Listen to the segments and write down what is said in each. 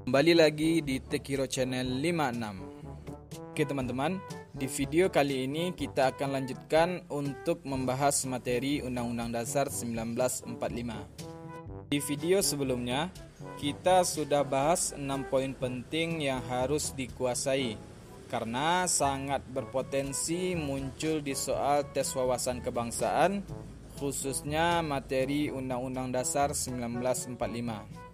Kembali lagi di Tech Hero Channel 56. Oke teman-teman, di video kali ini kita akan lanjutkan untuk membahas materi Undang-Undang Dasar 1945. Di video sebelumnya, kita sudah bahas 6 poin penting yang harus dikuasai karena sangat berpotensi muncul di soal tes wawasan kebangsaan, khususnya materi Undang-Undang Dasar 1945.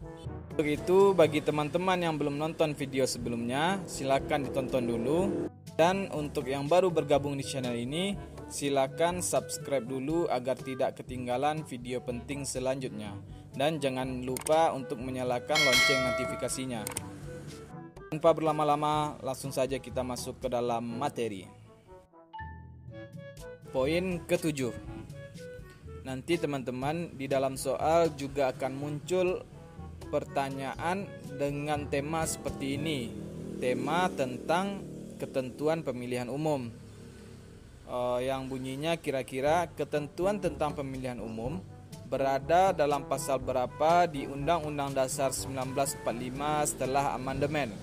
Begitu bagi teman-teman yang belum nonton video sebelumnya, silakan ditonton dulu. Dan untuk yang baru bergabung di channel ini, silakan subscribe dulu agar tidak ketinggalan video penting selanjutnya. Dan jangan lupa untuk menyalakan lonceng notifikasinya. Tanpa berlama-lama, langsung saja kita masuk ke dalam materi. Poin ke-7. Nanti teman-teman di dalam soal juga akan muncul pertanyaan dengan tema seperti ini. Tema tentang ketentuan pemilihan umum, yang bunyinya kira-kira ketentuan tentang pemilihan umum berada dalam pasal berapa di Undang-Undang Dasar 1945 setelah amandemen.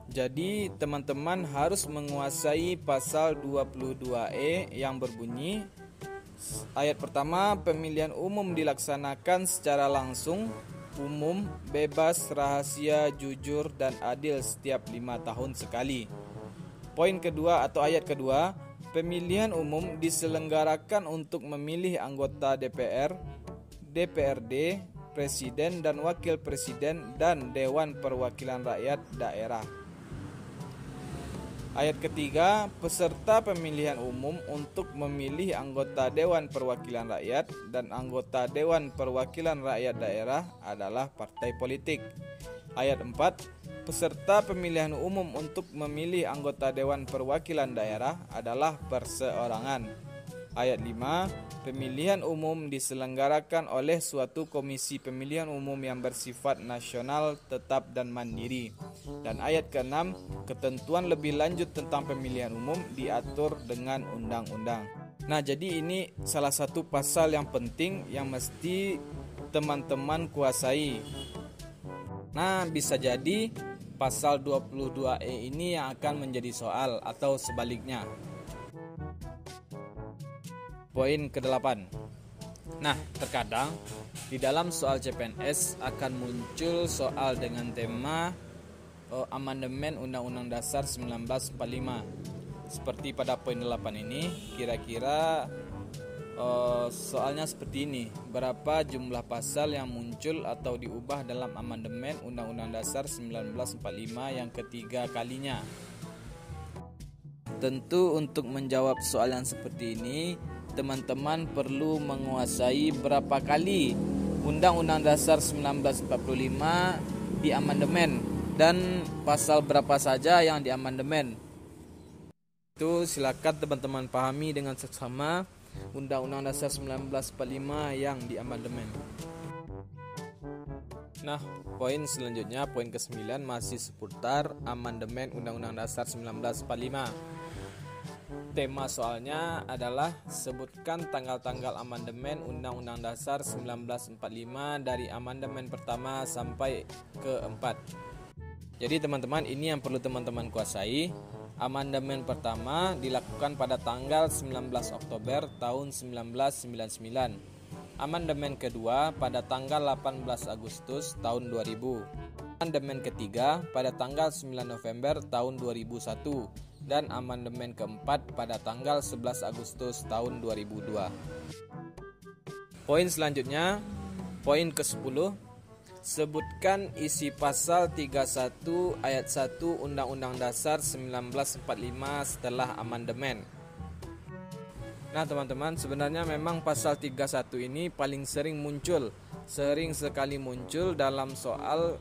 Jadi teman-teman harus menguasai pasal 22E yang berbunyi, ayat pertama, pemilihan umum dilaksanakan secara langsung, umum, bebas, rahasia, jujur, dan adil setiap 5 tahun sekali. Poin kedua atau ayat kedua, pemilihan umum diselenggarakan untuk memilih anggota DPR, DPRD, Presiden dan Wakil Presiden, dan Dewan Perwakilan Rakyat Daerah. Ayat ketiga, peserta pemilihan umum untuk memilih anggota Dewan Perwakilan Rakyat dan anggota Dewan Perwakilan Rakyat Daerah adalah partai politik. Ayat 4, peserta pemilihan umum untuk memilih anggota Dewan Perwakilan Daerah adalah perseorangan. Ayat 5, pemilihan umum diselenggarakan oleh suatu komisi pemilihan umum yang bersifat nasional, tetap, dan mandiri. Dan ayat ke-6, ketentuan lebih lanjut tentang pemilihan umum diatur dengan undang-undang. Nah, jadi ini salah satu pasal yang penting yang mesti teman-teman kuasai. Nah, bisa jadi pasal 22E ini yang akan menjadi soal atau sebaliknya. Poin ke-8. Nah, terkadang di dalam soal CPNS akan muncul soal dengan tema amandemen Undang-Undang Dasar 1945. Seperti pada poin 8 ini, kira-kira soalnya seperti ini. Berapa jumlah pasal yang muncul atau diubah dalam amandemen Undang-Undang Dasar 1945 yang ketiga kalinya? Tentu untuk menjawab soal yang seperti ini, teman-teman perlu menguasai berapa kali Undang-Undang Dasar 1945 diamandemen dan pasal berapa saja yang diamandemen. Itu silakan teman-teman pahami dengan seksama Undang-Undang Dasar 1945 yang diamandemen. Nah, poin selanjutnya, poin ke-9 masih seputar amandemen Undang-Undang Dasar 1945. Tema soalnya adalah sebutkan tanggal-tanggal amandemen Undang-Undang Dasar 1945 dari amandemen pertama sampai ke-4. Jadi teman-teman, ini yang perlu teman-teman kuasai. Amandemen pertama dilakukan pada tanggal 19 Oktober tahun 1999. Amandemen kedua pada tanggal 18 Agustus tahun 2000. Amandemen ketiga pada tanggal 9 November tahun 2001. Dan amandemen keempat pada tanggal 11 Agustus tahun 2002. Poin selanjutnya, poin ke-10, sebutkan isi pasal 31 ayat 1 Undang-Undang Dasar 1945 setelah amandemen. Nah teman-teman, sebenarnya memang pasal 31 ini paling sering sekali muncul dalam soal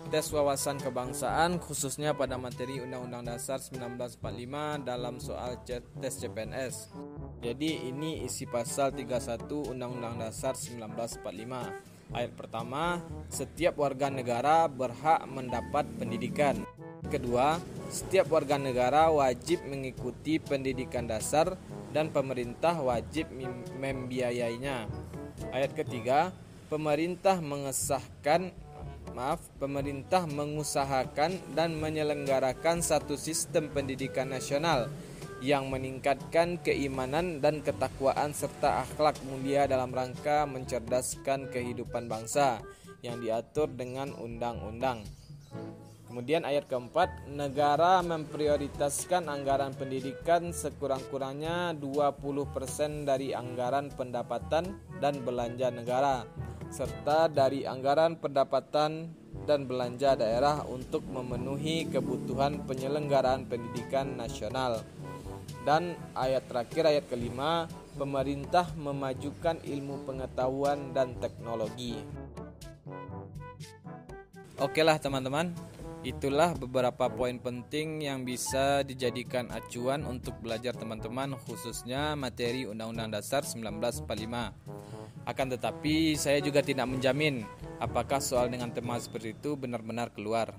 tes wawasan kebangsaan, khususnya pada materi Undang-Undang Dasar 1945 dalam soal tes CPNS. Jadi ini isi pasal 31 Undang-Undang Dasar 1945. Ayat pertama, setiap warga negara berhak mendapat pendidikan. Kedua, setiap warga negara wajib mengikuti pendidikan dasar dan pemerintah wajib membiayainya. Ayat ketiga, pemerintah pemerintah mengusahakan dan menyelenggarakan satu sistem pendidikan nasional yang meningkatkan keimanan dan ketakwaan serta akhlak mulia dalam rangka mencerdaskan kehidupan bangsa yang diatur dengan undang-undang. Kemudian ayat keempat, negara memprioritaskan anggaran pendidikan sekurang-kurangnya 20% dari anggaran pendapatan dan belanja negara, serta dari anggaran pendapatan dan belanja daerah untuk memenuhi kebutuhan penyelenggaraan pendidikan nasional. Dan ayat terakhir, ayat kelima, pemerintah memajukan ilmu pengetahuan dan teknologi. Oke lah teman-teman, itulah beberapa poin penting yang bisa dijadikan acuan untuk belajar teman-teman, khususnya materi Undang-Undang Dasar 1945. Akan tetapi saya juga tidak menjamin apakah soal dengan tema seperti itu benar-benar keluar.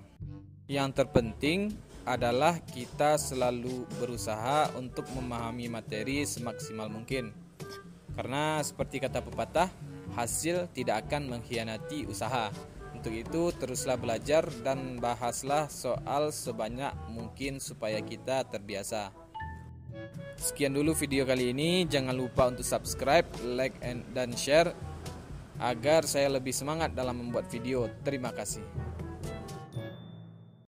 Yang terpenting adalah kita selalu berusaha untuk memahami materi semaksimal mungkin. Karena seperti kata pepatah, hasil tidak akan mengkhianati usaha. Untuk itu teruslah belajar dan bahaslah soal sebanyak mungkin supaya kita terbiasa. Sekian dulu video kali ini, jangan lupa untuk subscribe, like, dan share agar saya lebih semangat dalam membuat video. Terima kasih.